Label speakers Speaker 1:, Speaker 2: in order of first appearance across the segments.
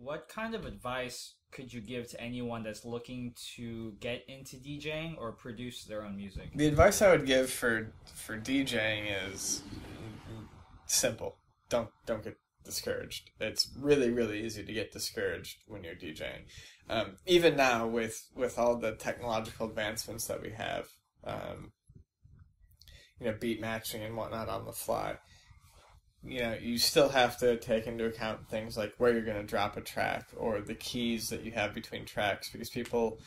Speaker 1: what kind of advice could you give to anyone that's looking to get into DJing or produce their own music?
Speaker 2: The advice I would give for DJing is simple. Don't get discouraged. It's really, really easy to get discouraged when you're DJing. Even now with all the technological advancements that we have, beat matching and whatnot on the fly, you still have to take into account things like where you're going to drop a track or the keys that you have between tracks, because people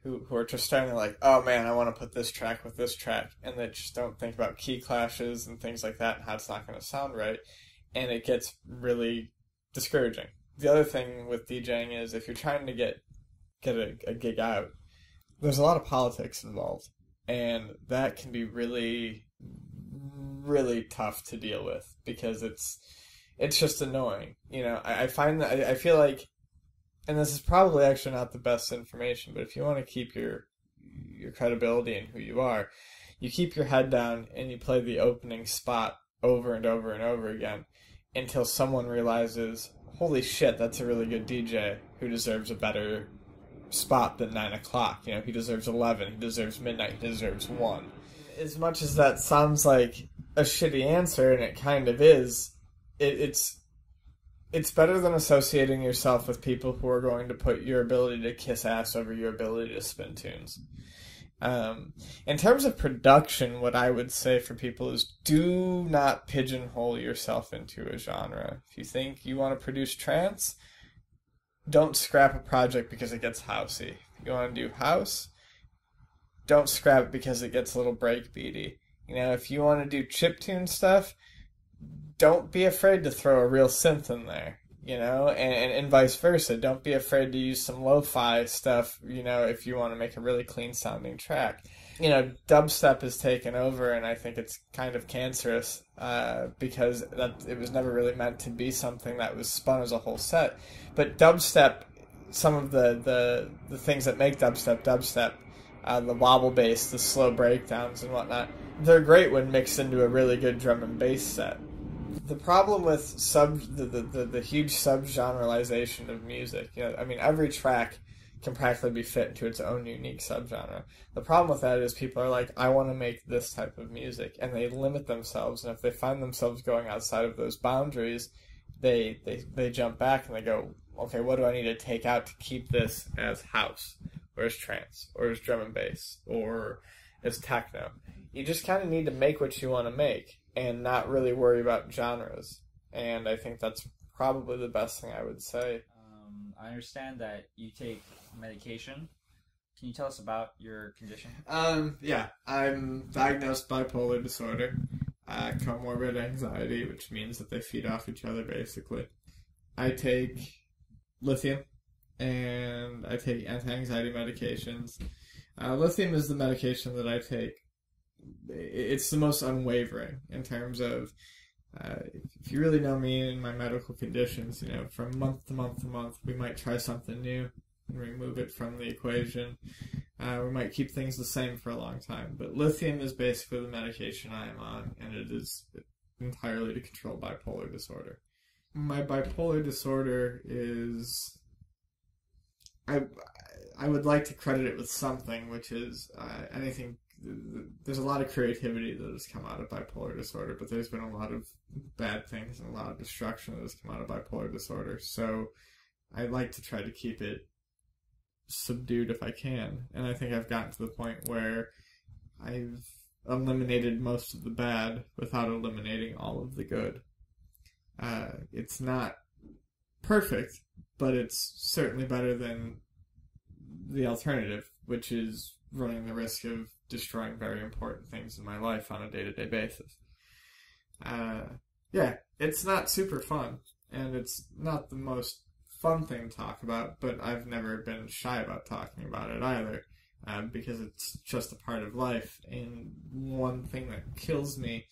Speaker 2: who are just starting to like, oh man, I want to put this track with this track, and they just don't think about key clashes and things like that and how it's not going to sound right, and it gets really discouraging. The other thing with DJing is if you're trying to get a gig out, there's a lot of politics involved, and that can be really, really tough to deal with because it's just annoying. I find that I feel like, and this is probably actually not the best information, but if you want to keep your credibility and who you are, you keep your head down and you play the opening spot over and over and over again until someone realizes, holy shit, that's a really good DJ who deserves a better spot than 9 o'clock. He deserves 11, he deserves midnight, he deserves 1. As much as that sounds like a shitty answer, and it kind of is, it's better than associating yourself with people who are going to put your ability to kiss ass over your ability to spin tunes. In terms of production, what I would say for people is do not pigeonhole yourself into a genre. If you think you want to produce trance, don't scrap a project because it gets housey. If you want to do house, don't scrap it because it gets a little breakbeaty. If you want to do chiptune stuff, don't be afraid to throw a real synth in there, and vice versa. Don't be afraid to use some lo-fi stuff, if you want to make a really clean sounding track. Dubstep has taken over, and I think it's kind of cancerous because it was never really meant to be something that was spun as a whole set. But dubstep, some of the things that make dubstep, the wobble bass, the slow breakdowns and whatnot, they're great when mixed into a really good drum and bass set. The problem with the huge subgenrealization of music, every track can practically be fit into its own unique subgenre. The problem with that is people are like, I want to make this type of music, and they limit themselves, and if they find themselves going outside of those boundaries, they jump back and they go, okay, what do I need to take out to keep this as house, or as trance, or as drum and bass, or as techno? You just kind of need to make what you want to make and not really worry about genres. And I think that's probably the best thing I would say.
Speaker 1: I understand that you take medication. Can you tell us about your condition?
Speaker 2: Yeah, I'm diagnosed bipolar disorder, comorbid anxiety, which means that they feed off each other, basically. I take lithium, and I take anti-anxiety medications. Lithium is the medication that I take. It's the most unwavering in terms of, if you really know me and my medical conditions, from month to month to month, we might try something new and remove it from the equation. We might keep things the same for a long time. But lithium is basically the medication I am on, and it is entirely to control bipolar disorder. My bipolar disorder is... I would like to credit it with something, which is anything... There's a lot of creativity that has come out of bipolar disorder, but there's been a lot of bad things and a lot of destruction that has come out of bipolar disorder. So I like to try to keep it subdued if I can. And I think I've gotten to the point where I've eliminated most of the bad without eliminating all of the good. It's not perfect, but it's certainly better than the alternative, which is running the risk of destroying very important things in my life on a day-to-day basis. Yeah, it's not super fun, and it's not the most fun thing to talk about, but I've never been shy about talking about it either, because it's just a part of life. And one thing that kills me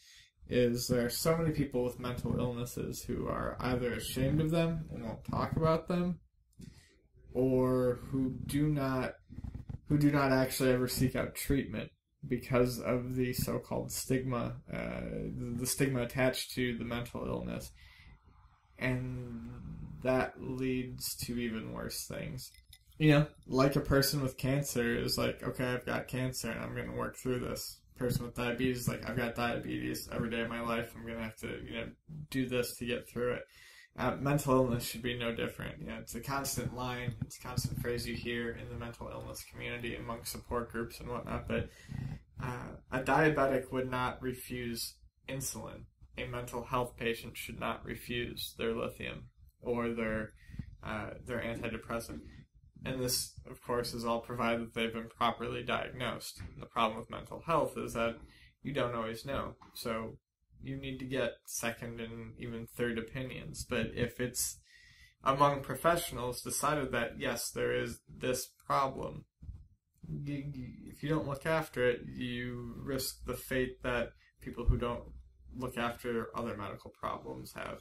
Speaker 2: is there are so many people with mental illnesses who are either ashamed of them and won't talk about them, or who do not actually ever seek out treatment because of the so-called stigma, the stigma attached to the mental illness. And that leads to even worse things. Like a person with cancer is like, okay, I've got cancer and I'm going to work through this. Person with diabetes is like, I've got diabetes every day of my life. I'm going to have to, do this to get through it. Mental illness should be no different. It's a constant line, it's a constant phrase you hear in the mental illness community among support groups and whatnot, but a diabetic would not refuse insulin. A mental health patient should not refuse their lithium or their antidepressant. And this, of course, is all provided that they've been properly diagnosed. And the problem with mental health is that you don't always know. So you need to get second and even third opinions. But if it's among professionals decided that, yes, there is this problem, if you don't look after it, you risk the fate that people who don't look after other medical problems have,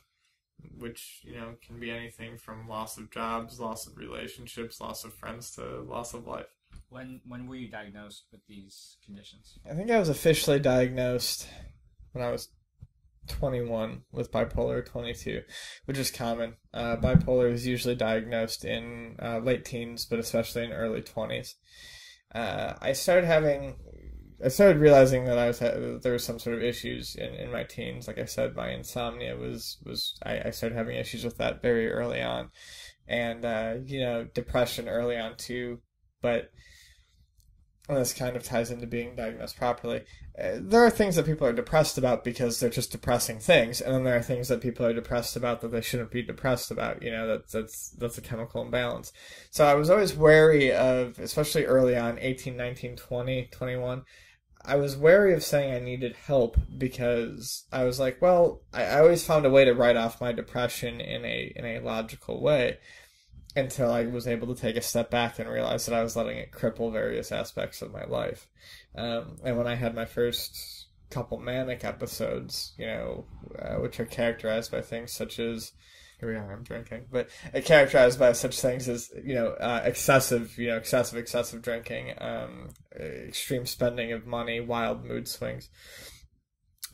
Speaker 2: which, can be anything from loss of jobs, loss of relationships, loss of friends, to loss of life.
Speaker 1: When were you diagnosed with these conditions?
Speaker 2: I think I was officially diagnosed when I was 21 with bipolar 22, which is common. Bipolar is usually diagnosed in late teens, but especially in early 20s. I started realizing that there was some sort of issues in my teens. Like I said, my insomnia I started having issues with that very early on, and depression early on too. But this kind of ties into being diagnosed properly. There are things that people are depressed about because they're just depressing things, and then there are things that people are depressed about that they shouldn't be depressed about. That's a chemical imbalance. So I was always wary of, especially early on, 18, 19, 20, 21, I was wary of saying I needed help because I was like, well, I always found a way to write off my depression in a logical way, until I was able to take a step back and realize that I was letting it cripple various aspects of my life. And when I had my first couple manic episodes, which are characterized by things such as, here we are, I'm drinking, but characterized by such things as, excessive drinking, extreme spending of money, wild mood swings,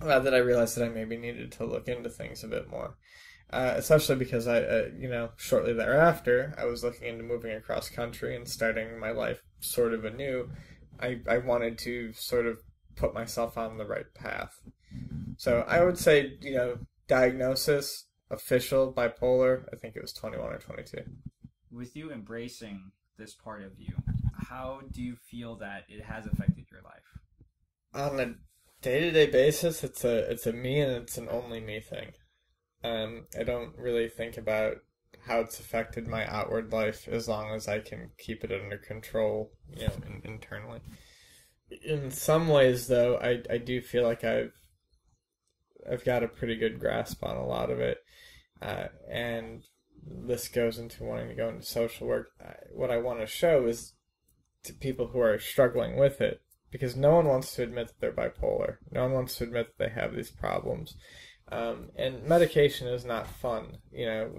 Speaker 2: that I realized that I maybe needed to look into things a bit more. Especially because shortly thereafter, I was looking into moving across country and starting my life sort of anew. I wanted to sort of put myself on the right path. So I would say, diagnosis, official, bipolar, I think it was 21 or 22.
Speaker 1: With you embracing this part of you, how do you feel that it has affected your life?
Speaker 2: On a day-to-day basis, it's a me and it's an only me thing. I don't really think about how it's affected my outward life as long as I can keep it under control, internally. In some ways, though, I do feel like I've got a pretty good grasp on a lot of it, and this goes into wanting to go into social work. What I want to show is to people who are struggling with it, because no one wants to admit that they're bipolar. No one wants to admit that they have these problems. And medication is not fun.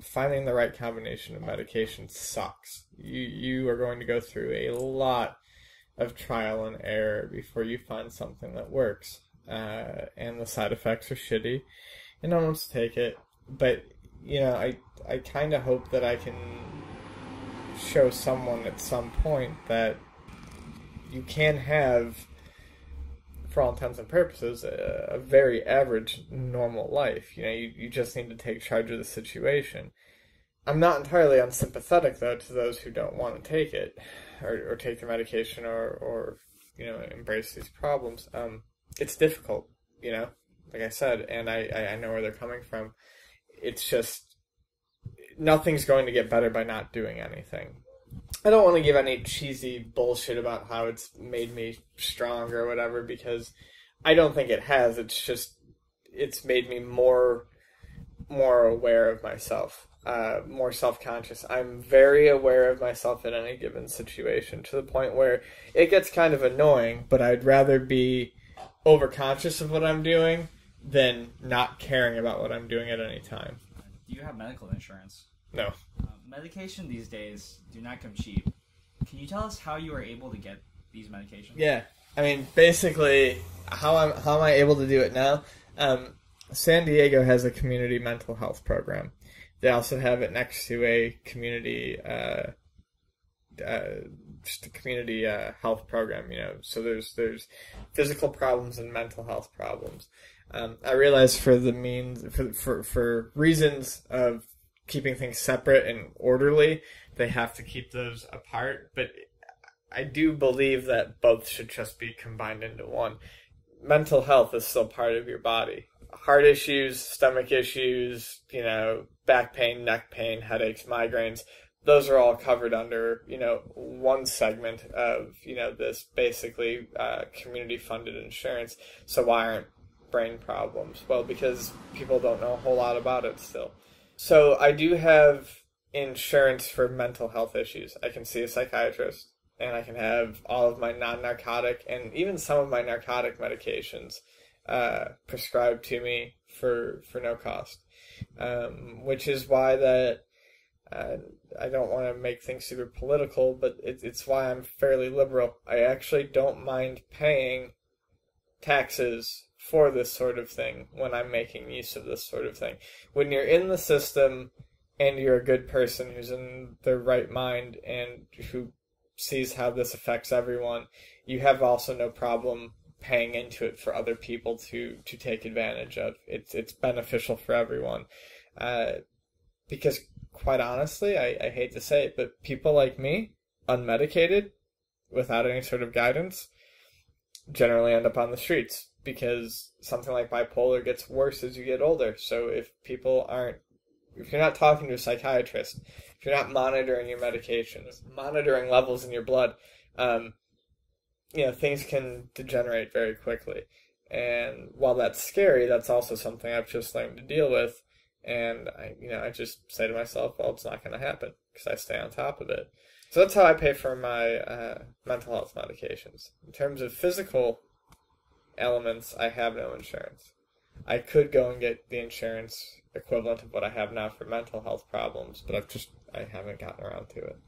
Speaker 2: Finding the right combination of medication sucks. You are going to go through a lot of trial and error before you find something that works. And the side effects are shitty, and no one wants to take it. But, I kind of hope that I can show someone at some point that you can have, for all intents and purposes, a very average, normal life. You just need to take charge of the situation. I'm not entirely unsympathetic, though, to those who don't want to take it, or take the medication, or embrace these problems. It's difficult, like I said, and I know where they're coming from. It's just, nothing's going to get better by not doing anything. I don't want to give any cheesy bullshit about how it's made me strong or whatever, because I don't think it has. It's just, it's made me more aware of myself, more self-conscious. I'm very aware of myself in any given situation, to the point where it gets kind of annoying, but I'd rather be overconscious of what I'm doing than not caring about what I'm doing at any time.
Speaker 1: Do you have medical insurance?
Speaker 2: No.
Speaker 1: Medication these days do not come cheap. Can you tell us how you are able to get these medications?
Speaker 2: Yeah. I mean, basically, how am I able to do it now? San Diego has a community mental health program. They also have it next to a community just a community health program, So there's physical problems and mental health problems. I realize for reasons of keeping things separate and orderly, they have to keep those apart. But I do believe that both should just be combined into one. Mental health is still part of your body. Heart issues, stomach issues, back pain, neck pain, headaches, migraines. Those are all covered under, one segment of, this basically community-funded insurance. So why aren't brain problems? Well, because people don't know a whole lot about it still. So I do have insurance for mental health issues. I can see a psychiatrist, and I can have all of my non-narcotic and even some of my narcotic medications prescribed to me for no cost, which is why that I don't want to make things super political, but it's why I'm fairly liberal. I actually don't mind paying taxes for this sort of thing when I'm making use of this sort of thing. When you're in the system and you're a good person who's in their right mind and who sees how this affects everyone, you have also no problem paying into it for other people to take advantage of. It's beneficial for everyone. Because quite honestly, I hate to say it, but people like me, unmedicated, without any sort of guidance, generally end up on the streets because something like bipolar gets worse as you get older. So if you're not talking to a psychiatrist, if you're not monitoring your medications, monitoring levels in your blood, things can degenerate very quickly. And while that's scary, that's also something I've just learned to deal with. And I just say to myself, well, it's not going to happen because I stay on top of it. So that's how I pay for my mental health medications. In terms of physical elements, I have no insurance. I could go and get the insurance equivalent of what I have now for mental health problems, but I haven't gotten around to it.